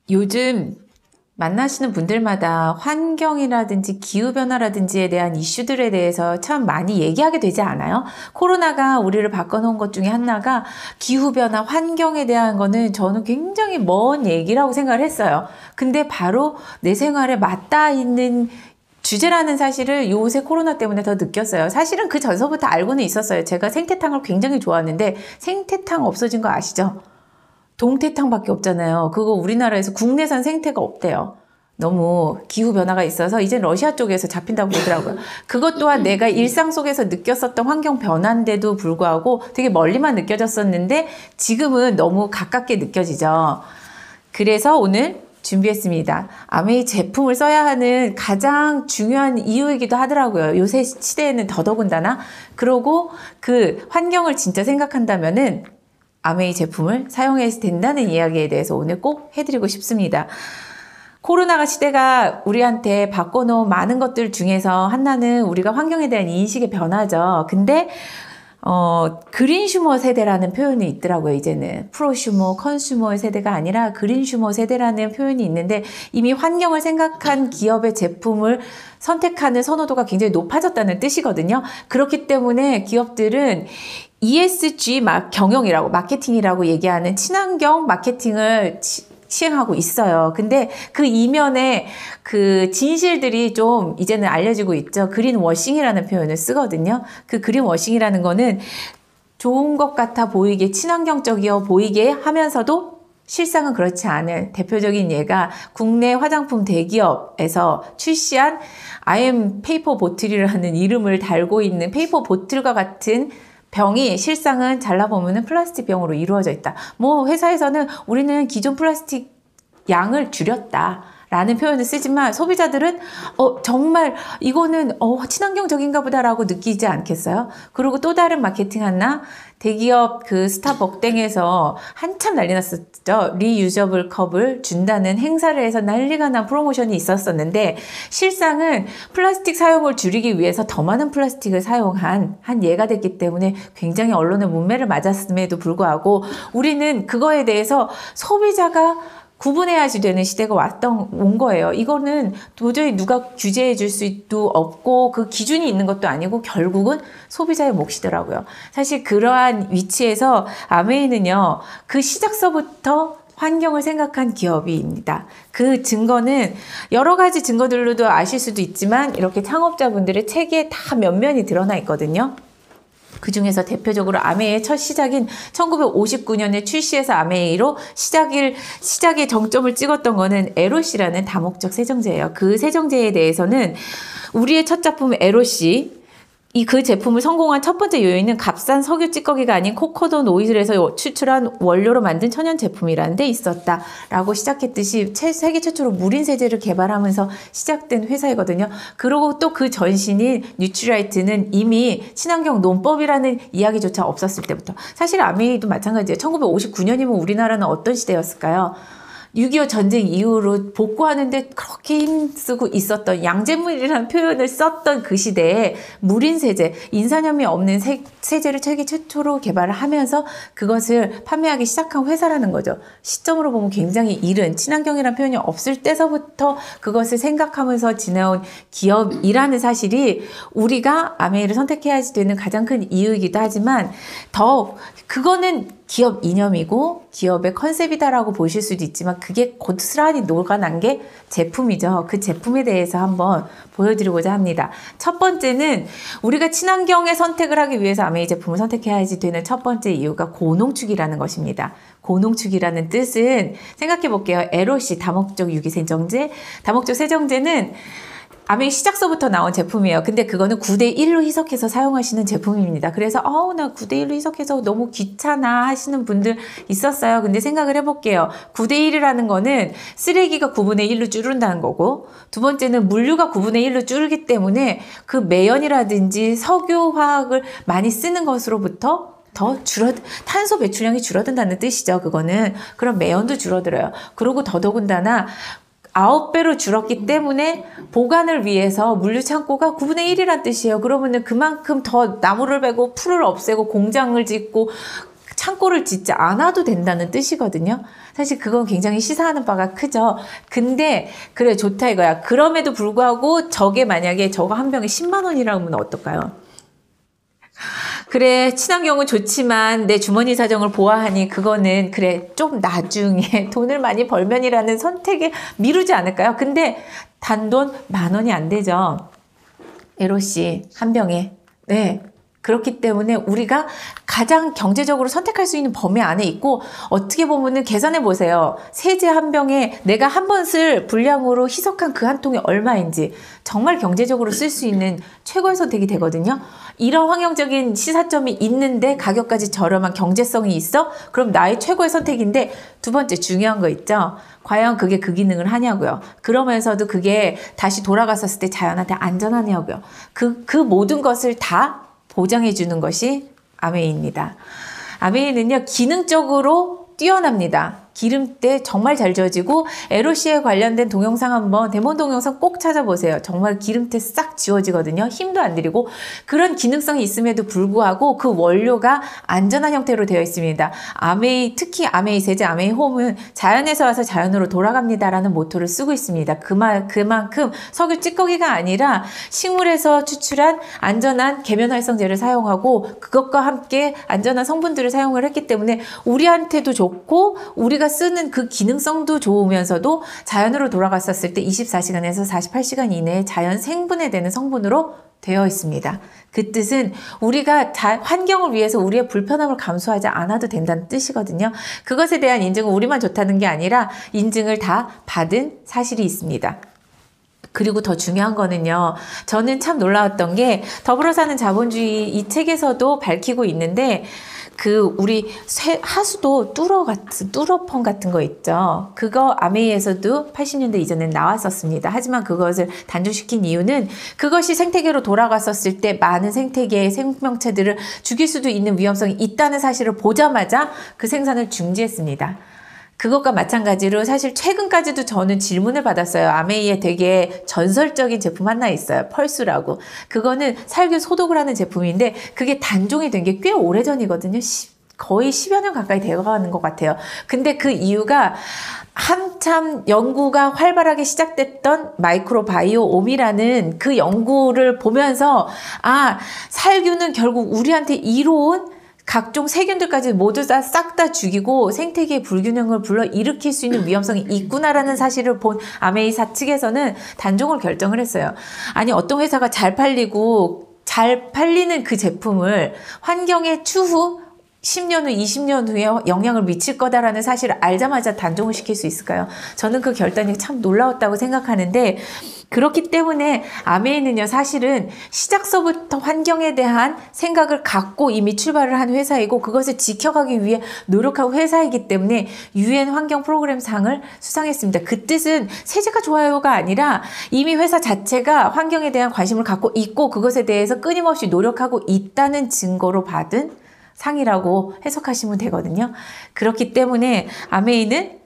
요즘 만나시는 분들마다 환경이라든지 기후변화라든지에 대한 이슈들에 대해서 참 많이 얘기하게 되지 않아요? 코로나가 우리를 바꿔놓은 것 중에 하나가 기후변화, 환경에 대한 거는 저는 굉장히 먼 얘기라고 생각을 했어요. 근데 바로 내 생활에 맞닿아 있는 주제라는 사실을 요새 코로나 때문에 더 느꼈어요. 사실은 그 전서부터 알고는 있었어요. 제가 생태탕을 굉장히 좋아하는데 생태탕 없어진 거 아시죠? 동태탕밖에 없잖아요. 그거 우리나라에서 국내산 생태가 없대요. 너무 기후변화가 있어서 이제 러시아 쪽에서 잡힌다고 그러더라고요. 그것 또한 내가 일상 속에서 느꼈었던 환경 변화인데도 불구하고 되게 멀리만 느껴졌었는데 지금은 너무 가깝게 느껴지죠. 그래서 오늘 준비했습니다. 아메이 제품을 써야 하는 가장 중요한 이유이기도 하더라고요. 요새 시대에는 더더군다나. 그러고 그 환경을 진짜 생각한다면은 아메이 제품을 사용해도 된다는 이야기에 대해서 오늘 꼭 해드리고 싶습니다. 코로나가 시대가 우리한테 바꿔놓은 많은 것들 중에서 하나는 우리가 환경에 대한 인식의 변화죠. 근데 그린슈머 세대라는 표현이 있더라고요. 이제는 프로슈머, 컨슈머의 세대가 아니라 그린슈머 세대라는 표현이 있는데 이미 환경을 생각한 기업의 제품을 선택하는 선호도가 굉장히 높아졌다는 뜻이거든요. 그렇기 때문에 기업들은 ESG 경영이라고 마케팅이라고 얘기하는 친환경 마케팅을 시행하고 있어요. 근데 그 이면에 그 진실들이 좀 이제는 알려지고 있죠. 그린워싱이라는 표현을 쓰거든요. 그 그린워싱이라는 거는 좋은 것 같아 보이게 친환경적이어 보이게 하면서도 실상은 그렇지 않은 대표적인 예가 국내 화장품 대기업에서 출시한 IM 페이퍼 보틀이라는 이름을 달고 있는 페이퍼 보틀과 같은 병이 실상은 잘라보면 플라스틱 병으로 이루어져 있다. 뭐 회사에서는 우리는 기존 플라스틱 양을 줄였다 라는 표현을 쓰지만 소비자들은 정말 이거는 친환경적인가 보다라고 느끼지 않겠어요? 그리고 또 다른 마케팅 하나 대기업 그 스타벅땡에서 한참 난리 났었죠. 리유저블 컵을 준다는 행사를 해서 난리가 난 프로모션이 있었었는데 실상은 플라스틱 사용을 줄이기 위해서 더 많은 플라스틱을 사용한 한 예가 됐기 때문에 굉장히 언론의 문매를 맞았음에도 불구하고 우리는 그거에 대해서 소비자가 구분해야지 되는 시대가 온 거예요. 이거는 도저히 누가 규제해 줄 수도 없고 그 기준이 있는 것도 아니고 결국은 소비자의 몫이더라고요. 사실 그러한 위치에서 아메이는요. 그 시작서부터 환경을 생각한 기업입니다. 그 증거는 여러 가지 증거들로도 아실 수도 있지만 이렇게 창업자분들의 책에 다 면면이 드러나 있거든요. 그 중에서 대표적으로 아메이의 첫 시작인 1959년에 출시해서 아메이로 시작의 정점을 찍었던 거는 에로시라는 다목적 세정제예요. 그 세정제에 대해서는 우리의 첫 작품 에로시 그 제품을 성공한 첫 번째 요인은 값싼 석유 찌꺼기가 아닌 코코돈 오일에서 추출한 원료로 만든 천연 제품이라는 데 있었다라고 시작했듯이 세계 최초로 무린 세제를 개발하면서 시작된 회사이거든요. 그리고 또 그 전신인 뉴트라이트는 이미 친환경 논법이라는 이야기조차 없었을 때부터 사실 아메이도 마찬가지예요. 1959년이면 우리나라는 어떤 시대였을까요? 6.25 전쟁 이후로 복구하는데 그렇게 힘쓰고 있었던 양잿물이라는 표현을 썼던 그 시대에 무린 세제, 인산염이 없는 세제를 세계 최초로 개발을 하면서 그것을 판매하기 시작한 회사라는 거죠. 시점으로 보면 굉장히 이른 친환경이라는 표현이 없을 때서부터 그것을 생각하면서 지내온 기업이라는 사실이 우리가 아메이를 선택해야 되는 가장 큰 이유이기도 하지만 더 그거는 기업 이념이고 기업의 컨셉이다라고 보실 수도 있지만 그게 고스란히 녹아난 게 제품이죠. 그 제품에 대해서 한번 보여드리고자 합니다. 첫 번째는 우리가 친환경의 선택을 하기 위해서 아메이 제품을 선택해야지 되는 첫 번째 이유가 고농축이라는 것입니다. 고농축이라는 뜻은 생각해 볼게요. 에로시 다목적 유기세정제, 다목적 세정제는 아메이 시작서부터 나온 제품이에요. 근데 그거는 9대1로 희석해서 사용하시는 제품입니다. 그래서 나 9대1로 희석해서 너무 귀찮아 하시는 분들 있었어요. 근데 생각을 해볼게요. 9대1이라는 거는 쓰레기가 9분의 1로 줄는다는 거고 두 번째는 물류가 9분의 1로 줄기 때문에 그 매연이라든지 석유화학을 많이 쓰는 것으로부터 탄소 배출량이 줄어든다는 뜻이죠. 그거는. 그럼 매연도 줄어들어요. 그리고 더더군다나 9배로 줄었기 때문에 보관을 위해서 물류 창고가 9분의 1이란 뜻이에요. 그러면은 그만큼 더 나무를 베고 풀을 없애고 공장을 짓고 창고를 짓지 않아도 된다는 뜻이거든요. 사실 그건 굉장히 시사하는 바가 크죠. 근데 그래 좋다 이거야. 그럼에도 불구하고 저게 만약에 저거 한 병에 10만 원이라고 하면 어떨까요? 그래 친환경은 좋지만 내 주머니 사정을 보아하니 그거는 그래 좀 나중에 돈을 많이 벌면이라는 선택에 미루지 않을까요? 근데 단돈 10,000원이 안 되죠. 에로씨 한 병에. 네. 그렇기 때문에 우리가 가장 경제적으로 선택할 수 있는 범위 안에 있고 어떻게 보면은 계산해 보세요. 세제 한 병에 내가 한 번 쓸 분량으로 희석한 그 한 통이 얼마인지 정말 경제적으로 쓸 수 있는 최고의 선택이 되거든요. 이런 환경적인 시사점이 있는데 가격까지 저렴한 경제성이 있어? 그럼 나의 최고의 선택인데 두 번째 중요한 거 있죠. 과연 그게 그 기능을 하냐고요. 그러면서도 그게 다시 돌아갔었을 때 자연한테 안전하냐고요. 그 모든 것을 다 보장해 주는 것이 아메이입니다. 아메이는요, 기능적으로 뛰어납니다. 기름때 정말 잘 지워지고 에로시에 관련된 동영상 한번 데몬 동영상 꼭 찾아보세요. 정말 기름때 싹 지워지거든요. 힘도 안 들이고 그런 기능성이 있음에도 불구하고 그 원료가 안전한 형태로 되어 있습니다. 아메이 특히 아메이 세제 아메이 홈은 자연에서 와서 자연으로 돌아갑니다라는 모토를 쓰고 있습니다. 그만큼 석유 찌꺼기가 아니라 식물에서 추출한 안전한 계면 활성제를 사용하고 그것과 함께 안전한 성분들을 사용을 했기 때문에 우리한테도 좋고 우리가 쓰는 그 기능성도 좋으면서도 자연으로 돌아갔었을 때 24시간에서 48시간 이내에 자연 생분해되는 성분으로 되어 있습니다. 그 뜻은 우리가 환경을 위해서 우리의 불편함을 감수하지 않아도 된다는 뜻이거든요. 그것에 대한 인증은 우리만 좋다는 게 아니라 인증을 다 받은 사실이 있습니다. 그리고 더 중요한 거는요. 저는 참 놀라웠던 게 더불어 사는 자본주의 이 책에서도 밝히고 있는데 우리 하수도 뚜러펌 같은 거 있죠. 그거 아메이에서도 80년대 이전에 나왔었습니다. 하지만 그것을 단종시킨 이유는 그것이 생태계로 돌아갔었을 때 많은 생태계의 생명체들을 죽일 수도 있는 위험성이 있다는 사실을 보자마자 그 생산을 중지했습니다. 그것과 마찬가지로 사실 최근까지도 저는 질문을 받았어요. 아메이에 되게 전설적인 제품 하나 있어요. 펄수라고. 그거는 살균 소독을 하는 제품인데 그게 단종이 된 게 꽤 오래전이거든요. 거의 10여 년 가까이 되어가는 것 같아요. 근데 그 이유가 한참 연구가 활발하게 시작됐던 마이크로바이오옴이라는 그 연구를 보면서 살균은 결국 우리한테 이로운 각종 세균들까지 모두 싹 다 죽이고 생태계의 불균형을 불러일으킬 수 있는 위험성이 있구나라는 사실을 본 아메이사 측에서는 단종을 결정을 했어요. 아니 어떤 회사가 잘 팔리는 그 제품을 환경에 추후 10년 후, 20년 후에 영향을 미칠 거다라는 사실을 알자마자 단종을 시킬 수 있을까요? 저는 그 결단이 참 놀라웠다고 생각하는데 그렇기 때문에 아메이는요 사실은 시작서부터 환경에 대한 생각을 갖고 이미 출발을 한 회사이고 그것을 지켜가기 위해 노력한 회사이기 때문에 UN 환경 프로그램 상을 수상했습니다. 그 뜻은 세제가 좋아요가 아니라 이미 회사 자체가 환경에 대한 관심을 갖고 있고 그것에 대해서 끊임없이 노력하고 있다는 증거로 받은 상이라고 해석하시면 되거든요. 그렇기 때문에 아메이는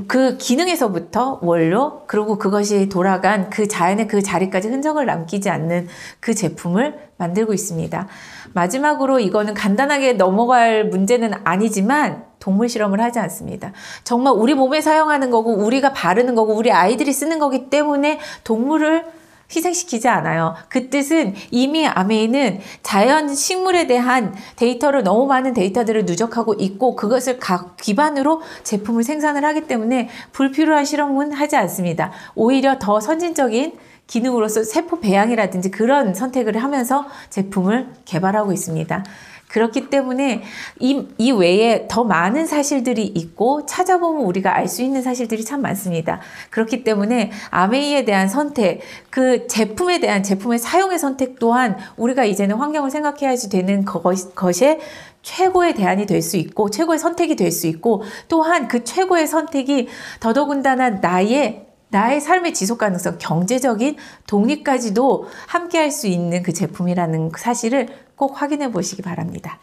그 기능에서부터 원료 그리고 그것이 돌아간 그 자연의 그 자리까지 흔적을 남기지 않는 그 제품을 만들고 있습니다. 마지막으로 이거는 간단하게 넘어갈 문제는 아니지만 동물 실험을 하지 않습니다. 정말 우리 몸에 사용하는 거고 우리가 바르는 거고 우리 아이들이 쓰는 거기 때문에 동물을 희생시키지 않아요. 그 뜻은 이미 아메이는 자연 식물에 대한 데이터를 너무 많은 데이터들을 누적하고 있고 그것을 기반으로 제품을 생산을 하기 때문에 불필요한 실험은 하지 않습니다. 오히려 더 선진적인 기능으로서 세포 배양이라든지 그런 선택을 하면서 제품을 개발하고 있습니다. 그렇기 때문에 이 외에 더 많은 사실들이 있고 찾아보면 우리가 알 수 있는 사실들이 참 많습니다. 그렇기 때문에 아메이에 대한 선택, 그 제품에 대한 제품의 사용의 선택 또한 우리가 이제는 환경을 생각해야지 되는 것이 최고의 대안이 될 수 있고 최고의 선택이 될 수 있고 또한 그 최고의 선택이 더더군다나 나의 삶의 지속 가능성, 경제적인 독립까지도 함께 할 수 있는 그 제품이라는 사실을 꼭 확인해 보시기 바랍니다.